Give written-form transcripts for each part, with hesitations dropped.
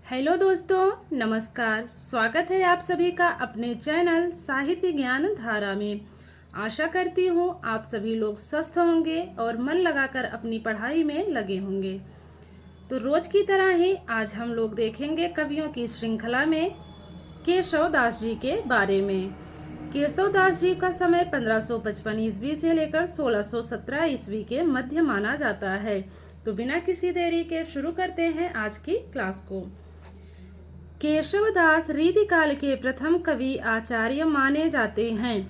Hello दोस्तों, नमस्कार। स्वागत है आप सभी का अपने चैनल साहित्य ज्ञान धारा में। आशा करती हूँ आप सभी लोग स्वस्थ होंगे और मन लगाकर अपनी पढ़ाई में लगे होंगे। तो रोज की तरह ही आज हम लोग देखेंगे कवियों की श्रृंखला में केशव दास जी के बारे में। केशव दास जी का समय 1555 ईस्वी से लेकर 1617 ईस्वी के मध्य माना जाता है। तो बिना किसी देरी के शुरू करते हैं आज की क्लास को। केशवदास रीतिकाल के प्रथम कवि आचार्य माने जाते हैं।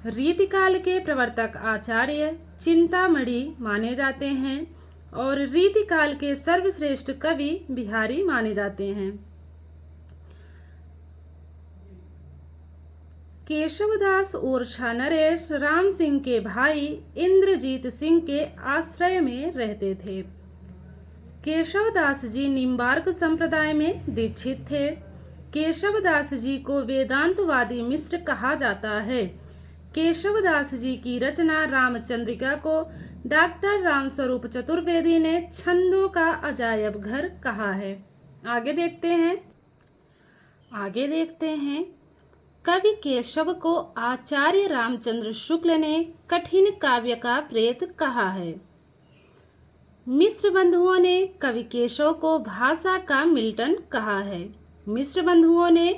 रीतिकाल के प्रवर्तक आचार्य चिंतामणि माने जाते हैं और रीतिकाल के सर्वश्रेष्ठ कवि बिहारी माने जाते हैं। केशवदास ओरछा नरेश राम सिंह के भाई इंद्रजीत सिंह के आश्रय में रहते थे। केशवदास जी निम्बार्क संप्रदाय में दीक्षित थे। केशवदास जी को वेदांतवादी मिश्र कहा जाता है। केशवदास जी की रचना रामचंद्रिका को डॉक्टर रामस्वरूप चतुर्वेदी ने छंदों का अजायब घर कहा है। आगे देखते हैं कवि केशव को आचार्य रामचंद्र शुक्ल ने कठिन काव्य का प्रेत कहा है। मिश्र बंधुओं ने कवि केशव को भाषा का मिल्टन कहा है। मिश्र बंधुओं ने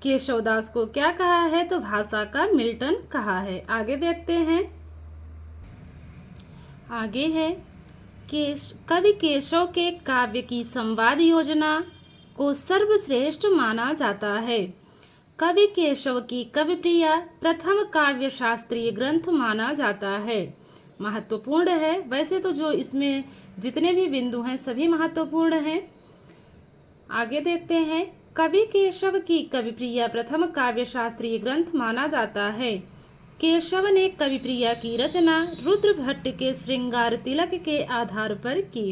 केशवदास को क्या कहा है? तो भाषा का मिल्टन कहा है। आगे देखते हैं। आगे है कवि केशव के काव्य की संवाद योजना को सर्वश्रेष्ठ माना जाता है। कवि केशव की कविप्रिया प्रथम काव्य शास्त्रीय ग्रंथ माना जाता है। महत्वपूर्ण है। वैसे तो जो इसमें जितने भी बिंदु हैं सभी महत्वपूर्ण हैं। आगे देखते हैं। कवि केशव की कविप्रिया प्रथम काव्य शास्त्रीय ग्रंथ माना जाता है। केशव ने कविप्रिया की रचना रुद्र भट्ट के श्रृंगार तिलक के आधार पर की।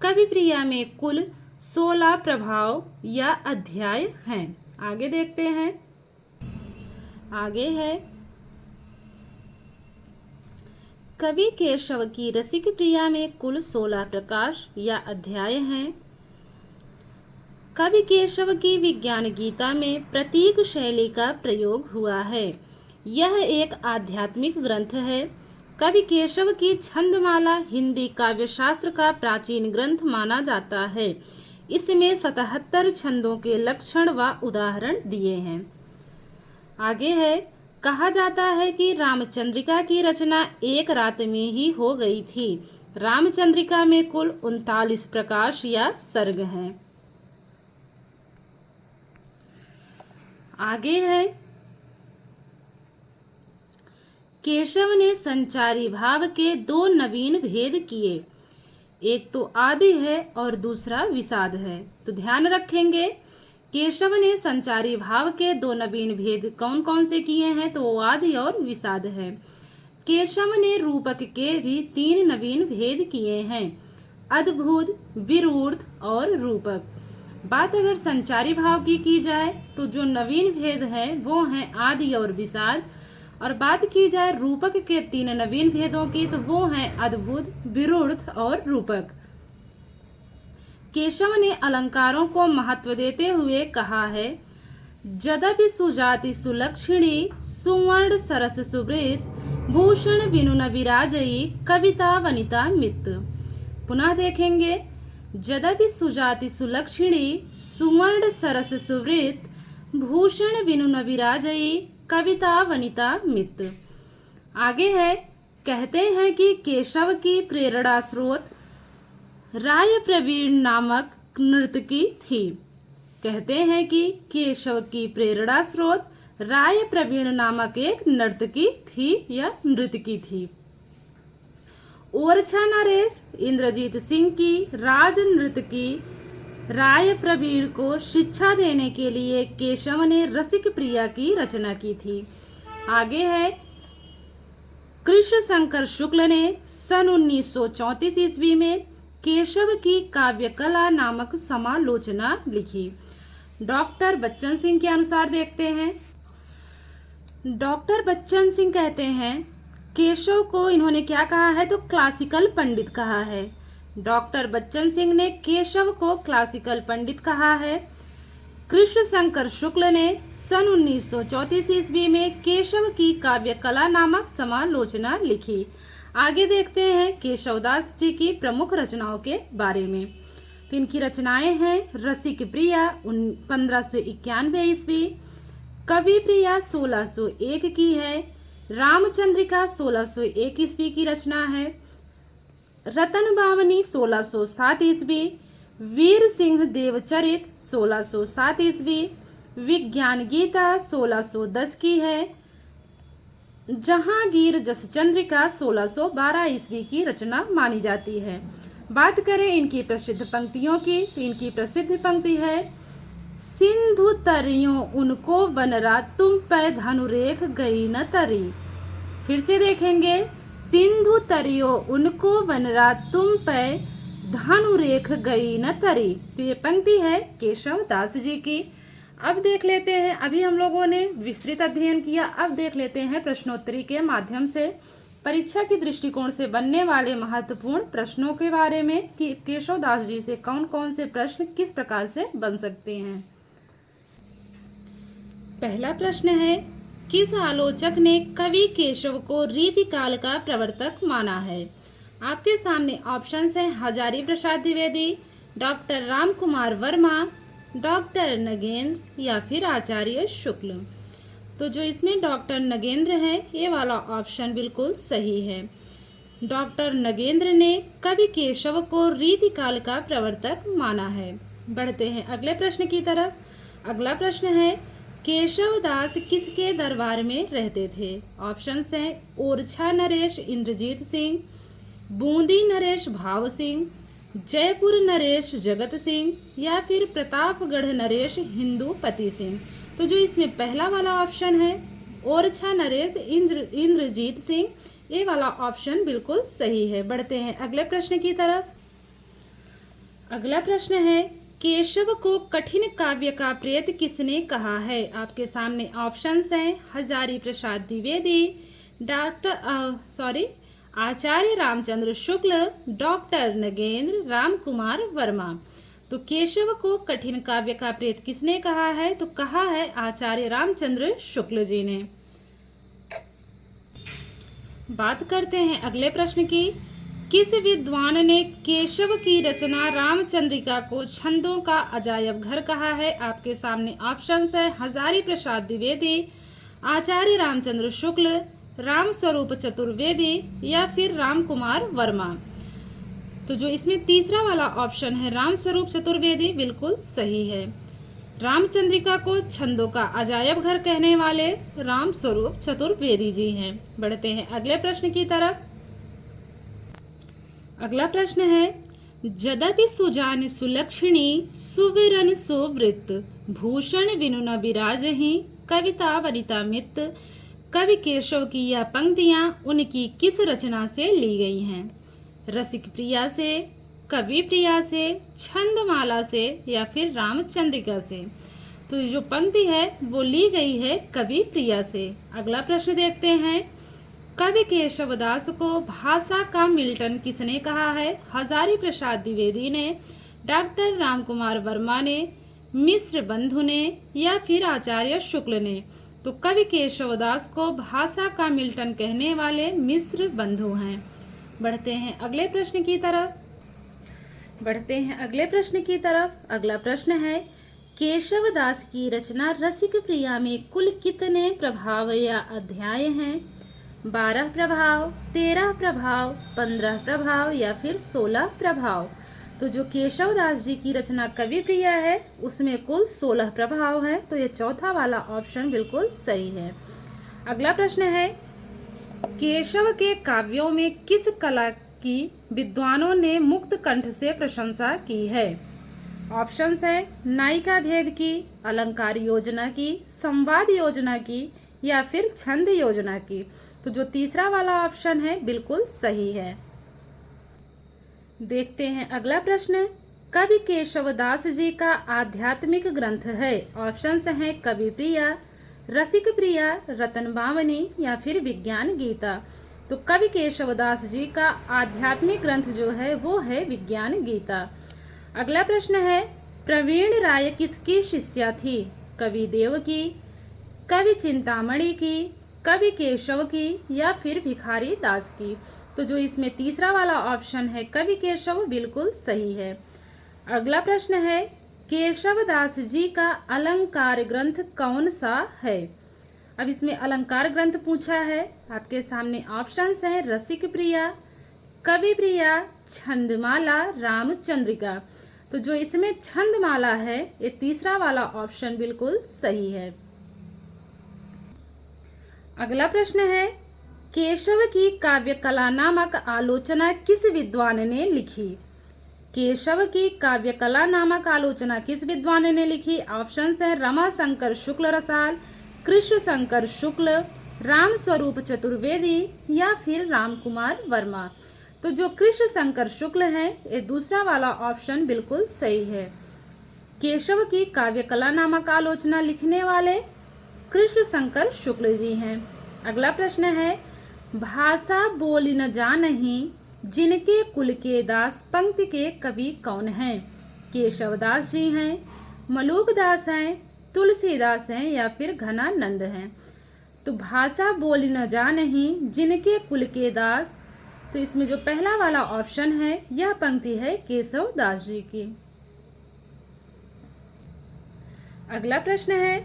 कविप्रिया में कुल 16 प्रभाव या अध्याय हैं। आगे देखते हैं। आगे है कवि केशव की रसिक प्रिया में कुल 16 प्रकाश या अध्याय हैं। कवि केशव की विज्ञान गीता में प्रतीक शैली का प्रयोग हुआ है। यह एक आध्यात्मिक ग्रंथ है। कवि केशव की छंदमाला हिंदी काव्यशास्त्र का प्राचीन ग्रंथ माना जाता है। इसमें 77 छंदों के लक्षण व उदाहरण दिए हैं। आगे है कहा जाता है कि रामचंद्रिका की रचना एक रात में ही हो गई थी। रामचंद्रिका में कुल 39 प्रकाश या सर्ग हैं। आगे है केशव ने संचारी भाव के 2 नवीन भेद किए। एक तो आदि है और दूसरा विषाद है। तो ध्यान रखेंगे केशव ने संचारी भाव के 2 नवीन भेद कौन कौन से किए हैं? तो आदि और विषाद है। केशव ने रूपक के भी 3 नवीन भेद किए हैं, अद्भुत, विरूढ़ और रूपक। बात अगर संचारी भाव की जाए तो जो नवीन भेद हैं वो हैं आदि और विषाद, और बात की जाए रूपक के 3 नवीन भेदों की तो वो हैं अद्भुत, विरूढ़ और रूपक। केशव ने अलंकारों को महत्व देते हुए कहा है, यद्यपि सुजाति सुलक्षणी सुवर्ण सरस सुवृत भूषण बिनु न विराजई कविता वनिता मित्र। पुनः देखेंगे, यद्यपि सुजाति सुलक्षणी सुवर्ण सरस सुवृत भूषण बिनु न विराजई कविता वनिता मित्र। आगे है कहते हैं कि केशव की प्रेरणा स्रोत राय प्रवीण नामक नर्तकी थी। कहते हैं कि केशव की प्रेरणा स्रोत राय प्रवीण नामक एक नर्तकी थी या नृतकी थी। ओरछा नरेश इंद्रजीत सिंह की राज नृतकी राय प्रवीण को शिक्षा देने के लिए केशव ने रसिक प्रिया की रचना की थी। आगे है कृष्ण शंकर शुक्ल ने सन 1934 ईस्वी में केशव की काव्य कला नामक समालोचना लिखी। डॉक्टर बच्चन सिंह के अनुसार देखते हैं। डॉक्टर बच्चन सिंह कहते हैं केशव को इन्होंने क्या कहा है? तो क्लासिकल पंडित कहा है। डॉक्टर बच्चन सिंह ने केशव को क्लासिकल पंडित कहा है। कृष्ण शंकर शुक्ल ने सन 1934 ईस्वी में केशव की काव्य कला नामक समालोचना लिखी। आगे देखते हैं केशवदास जी की प्रमुख रचनाओं के बारे में। तो इनकी रचनाएं हैं रसिक प्रिया 1591 ईस्वी, कवि प्रिया 1601 की है, रामचंद्रिका 1601 ईस्वी की रचना है, रतन बावनी 1607 ईस्वी, वीर सिंह देवचरित 1607 ईस्वी, विज्ञान गीता 1610 की है, जहांगीर जसचंद्रिका 1612 ईस्वी की रचना मानी जाती है। बात करें इनकी प्रसिद्ध पंक्तियों की, तो इनकी प्रसिद्ध पंक्ति है सिंधु तरियों उनको बनरा तुम पे धनुरेख गई न तरी। फिर से देखेंगे, सिंधु तरियों उनको बनरा तुम पे धनुरेख गई न तरी। तो ये पंक्ति है केशव दास जी की। अब देख लेते हैं, अभी हम लोगों ने विस्तृत अध्ययन किया, अब देख लेते हैं प्रश्नोत्तरी के माध्यम से परीक्षा की दृष्टिकोण से बनने वाले महत्वपूर्ण प्रश्नों के बारे में कि केशव दास जी से कौन कौन से प्रश्न किस प्रकार से बन सकते हैं। पहला प्रश्न है, किस आलोचक ने कवि केशव को रीतिकाल का प्रवर्तक माना है? आपके सामने ऑप्शंस हैं हजारी प्रसाद द्विवेदी, डॉक्टर राम कुमार वर्मा, डॉक्टर नगेंद्र या फिर आचार्य शुक्ल। तो जो इसमें डॉक्टर नगेंद्र है, ये वाला ऑप्शन बिल्कुल सही है। डॉक्टर नगेंद्र ने कवि केशव को रीतिकाल का प्रवर्तक माना है। बढ़ते हैं अगले प्रश्न की तरफ। अगला प्रश्न है, केशव दास किसके दरबार में रहते थे? ऑप्शंस हैं ओरछा नरेश इंद्रजीत सिंह, बूंदी नरेश भाव सिंह, जयपुर नरेश जगत सिंह या फिर प्रतापगढ़ नरेश हिंदूपति सिंह। तो जो इसमें पहला वाला ऑप्शन है ओरछा नरेश इंद्रजीत सिंह, ये वाला ऑप्शन बिल्कुल सही है। बढ़ते हैं अगले प्रश्न की तरफ। अगला प्रश्न है, केशव को कठिन काव्य का प्रेत किसने कहा है? आपके सामने ऑप्शंस हैं हजारी प्रसाद द्विवेदी, आचार्य रामचंद्र शुक्ल, डॉक्टर नगेंद्र, राम कुमार वर्मा। तो केशव को कठिन काव्य का प्रेत किसने कहा है? तो कहा है आचार्य रामचंद्र शुक्ल जी ने। बात करते हैं अगले प्रश्न की। किस विद्वान ने केशव की रचना रामचंद्रिका को छंदों का अजायब घर कहा है? आपके सामने ऑप्शंस है हजारी प्रसाद द्विवेदी, आचार्य रामचंद्र शुक्ल, राम स्वरूप चतुर्वेदी या फिर राम कुमार वर्मा। तो जो इसमें तीसरा वाला ऑप्शन है राम स्वरूप चतुर्वेदी बिल्कुल सही है। रामचंद्रिका को छंदों का अजायब घर कहने वाले राम स्वरूप चतुर्वेदी जी हैं। बढ़ते हैं अगले प्रश्न की तरफ। अगला प्रश्न है, जदपि सुजान सुलक्षणी सुविरन सुवृत्त भूषण बिनु न बिराजहि कविता वनिता मित्त। कवि केशव की यह पंक्तियां उनकी किस रचना से ली गई हैं? रसिक प्रिया से, कवि प्रिया से, छंदमाला से या फिर रामचंद्रिका से। तो जो पंक्ति है वो ली गई है कवि प्रिया से। अगला प्रश्न देखते हैं, कवि केशवदास को भाषा का मिल्टन किसने कहा है? हजारी प्रसाद द्विवेदी ने, डॉक्टर राम कुमार वर्मा ने, मिश्र बंधु ने या फिर आचार्य शुक्ल ने। तो कवि केशवदास को भाषा का मिल्टन कहने वाले मिश्र बंधु हैं। बढ़ते हैं अगले प्रश्न की तरफ। अगला प्रश्न है, केशवदास की रचना रसिक प्रिया में कुल कितने प्रभाव या अध्याय हैं? 12 प्रभाव, 13 प्रभाव, 15 प्रभाव या फिर 16 प्रभाव। तो जो केशवदास जी की रचना कवि प्रिया है उसमें कुल 16 प्रभाव है। तो ये चौथा वाला ऑप्शन बिल्कुल सही है। अगला प्रश्न है, केशव के काव्यों में किस कला की विद्वानों ने मुक्त कंठ से प्रशंसा की है? ऑप्शंस है नायिका भेद की, अलंकार योजना की, संवाद योजना की या फिर छंद योजना की। तो जो तीसरा वाला ऑप्शन है बिल्कुल सही है। देखते हैं अगला प्रश्न, कवि केशवदास जी का आध्यात्मिक ग्रंथ है। ऑप्शंस हैं कवि प्रिया, रसिक प्रिया, रतन बावनी या फिर विज्ञान गीता। तो तो कवि केशवदास जी का आध्यात्मिक ग्रंथ जो है वो है विज्ञान गीता। अगला प्रश्न है, प्रवीण राय किसकी शिष्या थी? कवि देव की, कवि चिंतामणि की, कवि केशव की या फिर भिखारी दास की? तो जो इसमें तीसरा वाला ऑप्शन है कवि केशव बिल्कुल सही है। अगला प्रश्न है, केशवदास जी का अलंकार ग्रंथ कौन सा है? अब इसमें अलंकार ग्रंथ पूछा है। आपके सामने ऑप्शंस हैं रसिक प्रिया, कवि प्रिया, छंदमाला, रामचंद्रिका। तो जो इसमें छंदमाला है ये तीसरा वाला ऑप्शन बिल्कुल सही है। अगला प्रश्न है, केशव की काव्य कला नामक आलोचना किस विद्वान ने लिखी? केशव की काव्य कला नामक आलोचना किस विद्वान ने लिखी? ऑप्शंस हैं रमाशंकर शुक्ल रसाल, कृष्ण शंकर शुक्ल, राम स्वरूप चतुर्वेदी या फिर राम कुमार वर्मा। तो जो कृष्ण शंकर शुक्ल हैं ये दूसरा वाला ऑप्शन बिल्कुल सही है। केशव की काव्य कला नामक आलोचना लिखने वाले कृष्ण शंकर शुक्ल जी हैं। अगला प्रश्न है, भाषा बोली न जानहीं जिनके कुल के दास पंक्ति के कवि कौन हैं? केशवदास जी हैं, मलूकदास हैं, तुलसीदास हैं या फिर घनानंद हैं? तो भाषा बोली न जानहीं जिनके कुल के दास, तो इसमें जो पहला वाला ऑप्शन है यह पंक्ति है केशवदास जी की। अगला प्रश्न है,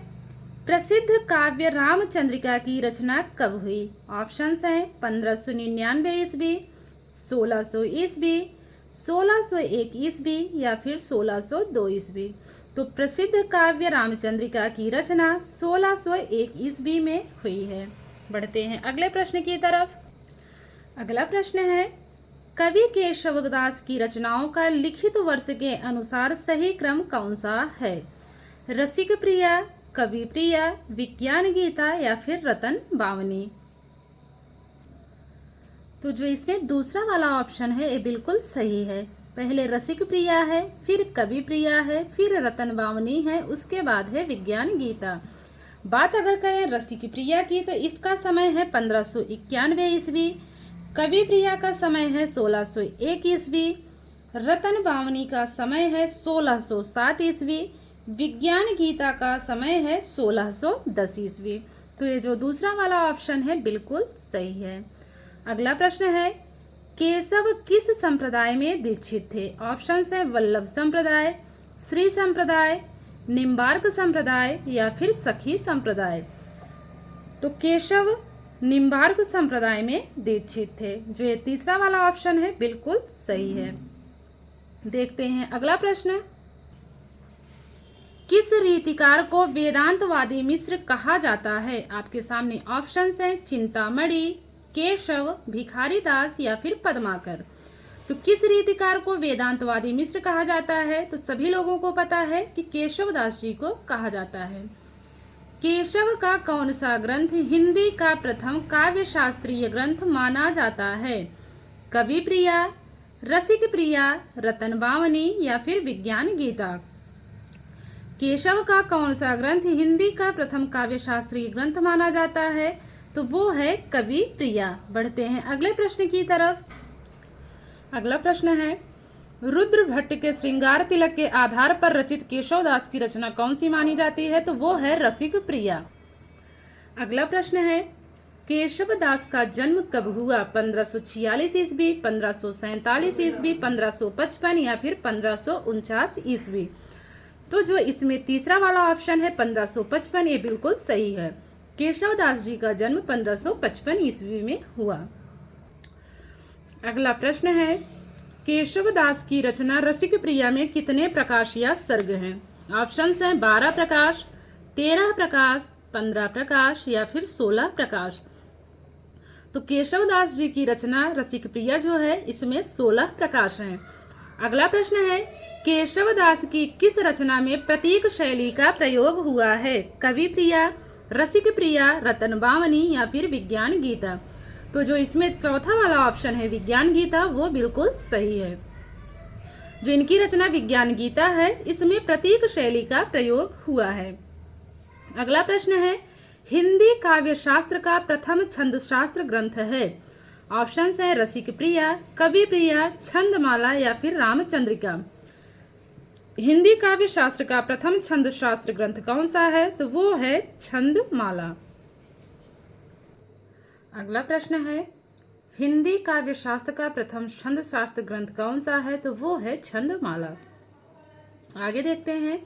प्रसिद्ध काव्य रामचंद्रिका की रचना कब हुई? ऑप्शंस हैं 1599 ईस्वी, 1600 ईस्वी, 1601 ईस्वी या फिर 1602 ईस्वी। तो प्रसिद्ध काव्य रामचंद्रिका की रचना 1601 ईस्वी में हुई है। बढ़ते हैं अगले प्रश्न की तरफ। अगला प्रश्न है, कवि केशवदास की रचनाओं का लिखित वर्ष के अनुसार सही क्रम कौन सा है? रसिक प्रिया, कवि प्रिया, विज्ञान गीता या फिर रतन बावनी? तो जो इसमें दूसरा वाला ऑप्शन है ये बिल्कुल सही है। पहले रसिक प्रिया है, फिर कवि प्रिया है, फिर रतन बावनी है, उसके बाद है विज्ञान गीता। बात अगर करें रसिक प्रिया की तो इसका समय है 1591 ईस्वी, कवि प्रिया का समय है 1601 ईस्वी, रतन बावनी का समय है 1607 ईस्वी, विज्ञान गीता का समय है 1610 ईस्वी। तो ये जो दूसरा वाला ऑप्शन है बिल्कुल सही है। अगला प्रश्न है, केशव किस संप्रदाय में दीक्षित थे? ऑप्शंस है वल्लभ संप्रदाय, श्री संप्रदाय, निम्बार्क संप्रदाय या फिर सखी संप्रदाय? तो केशव निम्बार्क संप्रदाय में दीक्षित थे। जो ये तीसरा वाला ऑप्शन है बिल्कुल सही है। देखते हैं अगला प्रश्न, किस रीतिकार को वेदांतवादी मिश्र कहा जाता है? आपके सामने ऑप्शंस हैं चिंतामणि, केशव, भिखारी दास या फिर पद्माकर। तो किस रीतिकार को वेदांतवादी मिश्र कहा जाता है? तो सभी लोगों को पता है कि केशवदास जी को कहा जाता है। केशव का कौन सा ग्रंथ हिंदी का प्रथम काव्य शास्त्रीय ग्रंथ माना जाता है? कवि प्रिया, रसिक प्रिया, रतन बावनी या फिर विज्ञान गीता? केशव का कौन सा ग्रंथ हिंदी का प्रथम काव्य शास्त्रीय ग्रंथ माना जाता है? तो वो है कवि प्रिया। बढ़ते हैं अगले प्रश्न की तरफ। अगला प्रश्न है, रुद्र भट्ट के श्रृंगार तिलक के आधार पर रचित केशवदास की रचना कौन सी मानी जाती है? तो वो है रसिक प्रिया। अगला प्रश्न है, केशवदास का जन्म कब हुआ? 1546 ईस्वी, 1547 ईस्वी, 1555 या फिर 1549 ईस्वी? तो जो इसमें तीसरा वाला ऑप्शन है 1555 ये बिल्कुल सही है। केशवदास जी का जन्म 1555 ईस्वी में हुआ। अगला प्रश्न है, केशवदास की रचना रसिक प्रिया में कितने प्रकाश या सर्ग हैं? ऑप्शंस हैं 12 प्रकाश, 13 प्रकाश, 15 प्रकाश या फिर 16 प्रकाश? तो केशवदास जी की रचना रसिक प्रिया जो है इसमें 16 प्रकाश हैं। अगला प्रश्न है, केशवदास की किस रचना में प्रतीक शैली का प्रयोग हुआ है? कवि प्रिया, रसिक प्रिया, रतन बावनी या फिर विज्ञान गीता? तो जो इसमें चौथा वाला ऑप्शन है विज्ञान गीता वो बिल्कुल सही है। जो इनकी रचना विज्ञान गीता है इसमें प्रतीक शैली का प्रयोग हुआ है। अगला प्रश्न है, हिंदी काव्य शास्त्र का प्रथम छंद शास्त्र ग्रंथ है? ऑप्शन हैं रसिक प्रिया, कवि प्रिया, छंदमाला या फिर रामचंद्रिका। हिंदी काव्य शास्त्र का प्रथम छंद शास्त्र ग्रंथ कौन सा है? तो वो है छंदमाला। अगला प्रश्न है हिंदी काव्य शास्त्र का प्रथम छंद शास्त्र ग्रंथ कौन सा है? तो वो है छंदमाला। आगे देखते हैं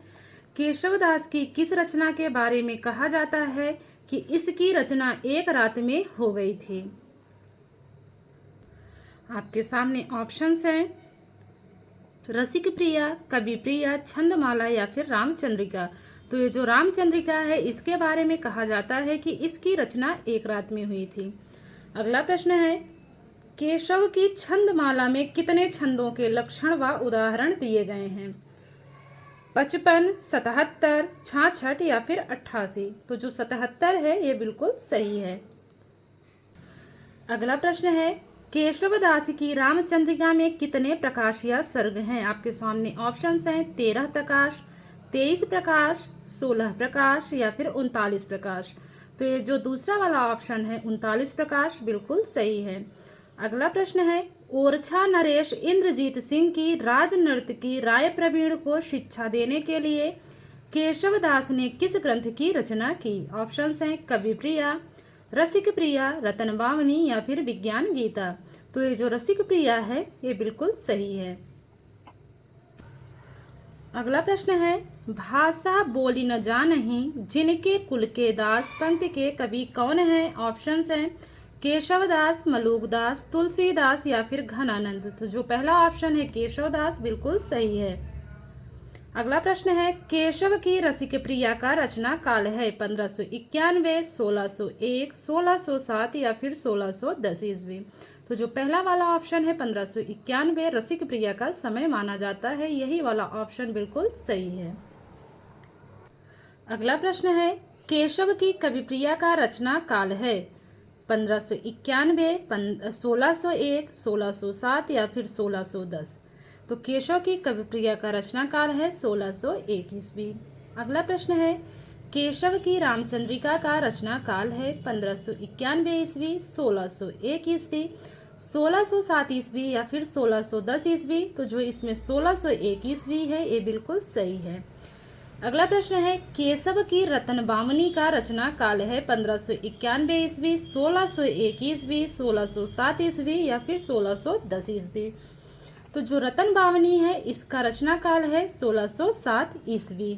केशवदास की किस रचना के बारे में कहा जाता है कि इसकी रचना एक रात में हो गई थी? आपके सामने ऑप्शंस हैं रसिक प्रिया, कवि प्रिया, छंदमाला या फिर रामचंद्रिका। तो ये जो रामचंद्रिका है इसके बारे में कहा जाता है कि इसकी रचना एक रात में हुई थी। अगला प्रश्न है केशव की छंदमाला में कितने छंदों के लक्षण व उदाहरण दिए गए हैं? 55, 77, 66 या फिर 88। तो जो 77 है ये बिल्कुल सही है। अगला प्रश्न है केशवदास की रामचंद्रिका में कितने प्रकाश या सर्ग हैं? आपके सामने ऑप्शंस हैं 13 प्रकाश, 23 प्रकाश, 16 प्रकाश या फिर 39 प्रकाश। तो ये जो दूसरा वाला ऑप्शन है 39 प्रकाश बिल्कुल सही है। अगला प्रश्न है ओरछा नरेश इंद्रजीत सिंह की राज नर्तकी राय प्रवीण को शिक्षा देने के लिए केशवदास ने किस ग्रंथ की रचना की? ऑप्शंस हैं कवि प्रिया, रसिक प्रिया, रतन बावनी या फिर विज्ञान गीता। तो ये जो रसिक प्रिया है ये बिल्कुल सही है। अगला प्रश्न है भाषा बोली न जानहीं जिनके कुल के दास पंक्ति के कवि कौन हैं? ऑप्शंस हैं केशवदास, मलूकदास, तुलसीदास या फिर घनानंद। तो जो पहला ऑप्शन है केशवदास बिल्कुल सही है। अगला प्रश्न है केशव की रसिक प्रिया का रचना काल है 1591, 1601, 1607 या फिर 1610 ईस्वी। तो जो पहला वाला ऑप्शन है 1591 रसिक प्रिया का समय माना जाता है, यही वाला ऑप्शन बिल्कुल सही है। अगला प्रश्न है केशव की कवि प्रिया का रचना काल है 1591, 1601, 1607 या फिर 1610। तो केशव की कवि प्रिया का रचना काल है 1601 ईस्वी। अगला प्रश्न है केशव की रामचंद्रिका का रचना काल है 1591 ईस्वी, 1601 ईस्वी, 1607 ईस्वी या फिर 1610 ईस्वी। तो जो इसमें 1601 ईस्वी है ये बिल्कुल सही है। अगला प्रश्न है केशव की रतन बावनी का रचना काल है 1591 ईस्वी, 1601 ईस्वी, 1607 ईस्वी या फिर 1610 ईस्वी। तो जो रतन बावनी है इसका रचना काल है 1607 ईस्वी।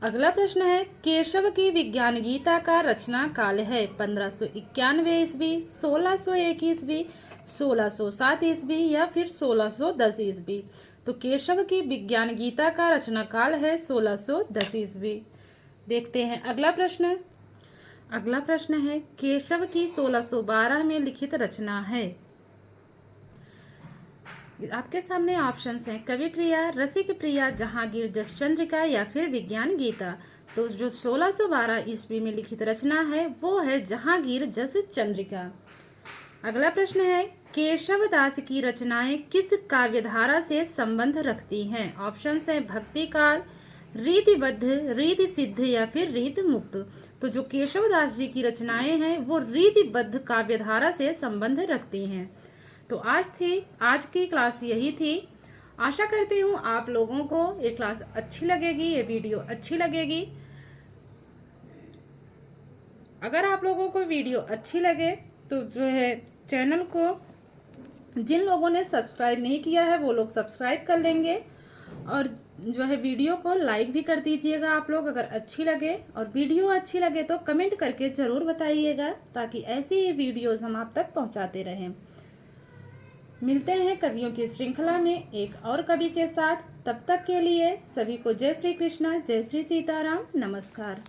अगला प्रश्न है केशव की विज्ञान गीता का रचना काल है 1591 ईस्वी, 1601 ईस्वी, 1607 ईस्वी या फिर 1610 ईस्वी। तो केशव की विज्ञान गीता का रचना काल है 1610 ईस्वी। देखते हैं अगला प्रश्न। अगला प्रश्न है केशव की 1612 में लिखित रचना है। आपके सामने ऑप्शंस हैं कवि प्रिया, रसिक प्रिया, जहांगीर जस चंद्रिका या फिर विज्ञान गीता। तो जो 1612 ईस्वी में लिखित रचना है वो है जहांगीर जस चंद्रिका। अगला प्रश्न है केशवदास की रचनाएं किस काव्यधारा से संबंध रखती हैं? ऑप्शंस हैं भक्ति काल, रीतिबद्ध, रीति सिद्ध या फिर रीति मुक्त। तो जो केशवदास जी की रचनाएं हैं वो रीतिबद्ध काव्यधारा से संबंध रखती हैं। तो आज की क्लास यही थी। आशा करती हूँ आप लोगों को ये क्लास अच्छी लगेगी, ये वीडियो अच्छी लगेगी। अगर आप लोगों को वीडियो अच्छी लगे तो जो है चैनल को जिन लोगों ने सब्सक्राइब नहीं किया है वो लोग सब्सक्राइब कर लेंगे और जो है वीडियो को लाइक भी कर दीजिएगा आप लोग अगर अच्छी लगे। और वीडियो अच्छी लगे तो कमेंट करके ज़रूर बताइएगा ताकि ऐसी ही वीडियोज़ हम आप तक पहुंचाते रहें। मिलते हैं कवियों की श्रृंखला में एक और कवि के साथ। तब तक के लिए सभी को जय श्री कृष्णा, जय श्री सीताराम, नमस्कार।